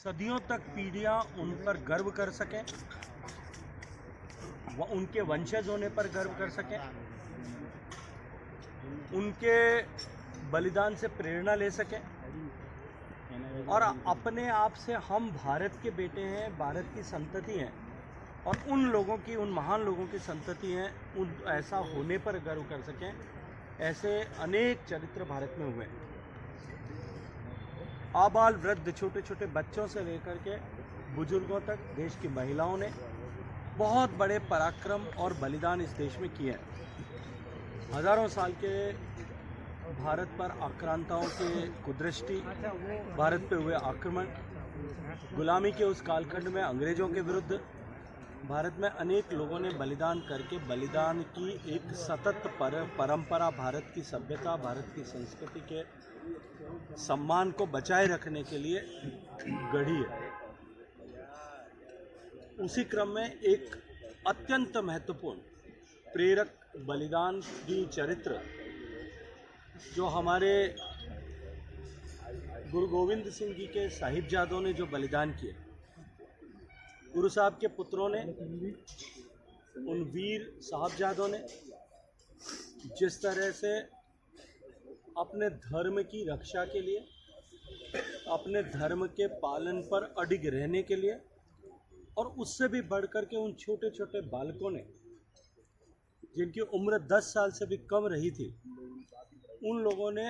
सदियों तक पीढ़ियां उन पर गर्व कर सकें, उनके वंशज होने पर गर्व कर सकें, उनके बलिदान से प्रेरणा ले सकें और अपने आप से हम भारत के बेटे हैं, भारत की संतति हैं और उन लोगों की, उन महान लोगों की संतति हैं, उन ऐसा होने पर गर्व कर सकें। ऐसे अनेक चरित्र भारत में हुए हैं। आबाल वृद्ध, छोटे छोटे बच्चों से लेकर के बुजुर्गों तक देश की महिलाओं ने बहुत बड़े पराक्रम और बलिदान इस देश में किए हैं। हजारों साल के भारत पर आक्रांताओं की कुदृष्टि, भारत पे हुए आक्रमण, गुलामी के उस कालखंड में अंग्रेजों के विरुद्ध भारत में अनेक लोगों ने बलिदान करके बलिदान की एक सतत परंपरा, भारत की सभ्यता, भारत की संस्कृति के सम्मान को बचाए रखने के लिए गढ़ी है। उसी क्रम में एक अत्यंत महत्वपूर्ण प्रेरक बलिदान की चरित्र जो हमारे गुरु गोविंद सिंह जी के साहिबजादों ने जो बलिदान किए, गुरु साहब के पुत्रों ने, उन वीर साहबजादों ने जिस तरह से अपने धर्म की रक्षा के लिए, अपने धर्म के पालन पर अडिग रहने के लिए और उससे भी बढ़कर के उन छोटे छोटे बालकों ने जिनकी उम्र 10 साल से भी कम रही थी, उन लोगों ने,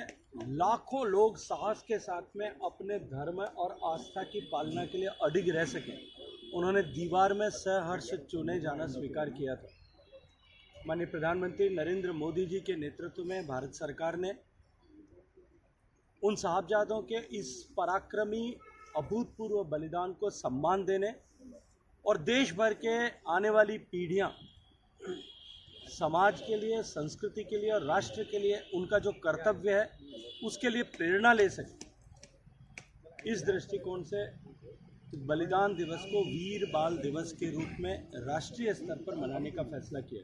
लाखों लोग साहस के साथ में अपने धर्म और आस्था की पालना के लिए अडिग रह सके। उन्होंने दीवार में सहर्ष चुने जाना स्वीकार किया था। माननीय प्रधानमंत्री नरेंद्र मोदी जी के नेतृत्व में भारत सरकार ने उन साहबजादों के इस पराक्रमी अभूतपूर्व बलिदान को सम्मान देने और देश भर के आने वाली पीढ़ियां समाज के लिए, संस्कृति के लिए और राष्ट्र के लिए उनका जो कर्तव्य है उसके लिए प्रेरणा ले सके। इस दृष्टिकोण से बलिदान दिवस को वीर बाल दिवस के रूप में राष्ट्रीय स्तर पर मनाने का फैसला किया।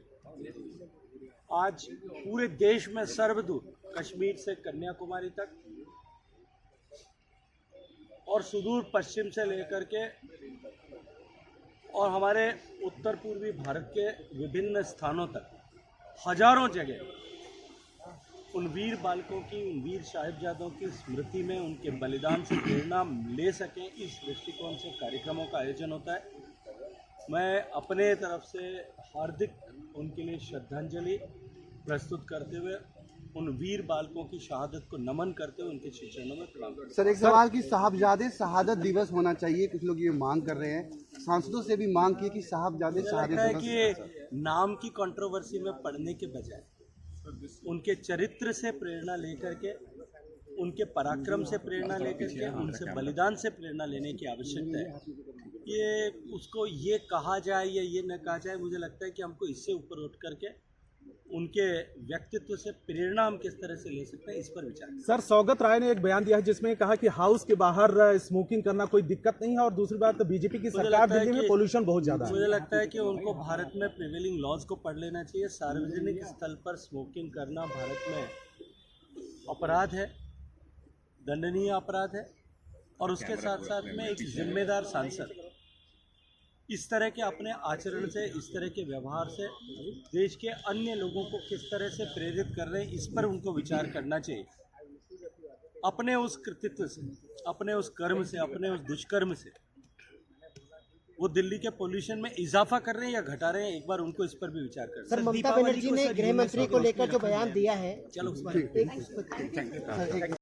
आज पूरे देश में सर्वदूर, कश्मीर से कन्याकुमारी तक और सुदूर पश्चिम से लेकर के और हमारे उत्तर पूर्वी भारत के विभिन्न स्थानों तक हजारों जगह उन वीर बालकों की, उन वीर साहिबजादों की स्मृति में उनके बलिदान से प्रेरणा ले सकें, इस दृष्टिकोण से कार्यक्रमों का आयोजन होता है। मैं अपने तरफ से हार्दिक उनके लिए श्रद्धांजलि प्रस्तुत करते हुए उन वीर बालकों की शहादत को नमन करते हुए उनके चरणों में प्रणाम करता हूं। सर, एक सवाल की साहबजादे शहादत दिवस होना चाहिए, कुछ लोग ये मांग कर रहे हैं, सांसदों से भी मांग की कि साहबजादे शहादत दिवस। कि नाम की कंट्रोवर्सी में पढ़ने के बजाय उनके चरित्र से प्रेरणा लेकर के, उनके पराक्रम से प्रेरणा लेकर के, उनसे बलिदान से प्रेरणा लेने की आवश्यकता है। ये उसको ये कहा जाए या ये न कहा जाए, मुझे लगता है कि हमको इससे ऊपर उठ करके उनके व्यक्तित्व से प्रेरणा हम किस तरह से ले सकते हैं, इस पर विचार। सर, सौगत राय ने एक बयान दिया है जिसमें कहा कि हाउस के बाहर स्मोकिंग करना कोई दिक्कत नहीं है और दूसरी बात बीजेपी की सरकार दिल्ली में पोल्यूशन बहुत ज्यादा है। मुझे लगता है कि उनको भारत में प्रिवेलिंग लॉज को पढ़ लेना चाहिए। सार्वजनिक स्थल पर स्मोकिंग करना भारत में अपराध है, दंडनीय अपराध है और उसके साथ साथ में एक जिम्मेदार सांसद इस तरह के अपने आचरण से, इस तरह के व्यवहार से देश के अन्य लोगों को किस तरह से प्रेरित कर रहे हैं, इस पर उनको विचार करना चाहिए। अपने उस कृतित्व से, अपने उस कर्म से, अपने उस दुष्कर्म से वो दिल्ली के पोल्यूशन में इजाफा कर रहे हैं या घटा रहे हैं, एक बार उनको इस पर भी विचार करना। सर, ममता बनर्जी ने गृह मंत्री को लेकर जो बयान दिया है, चलो उस पर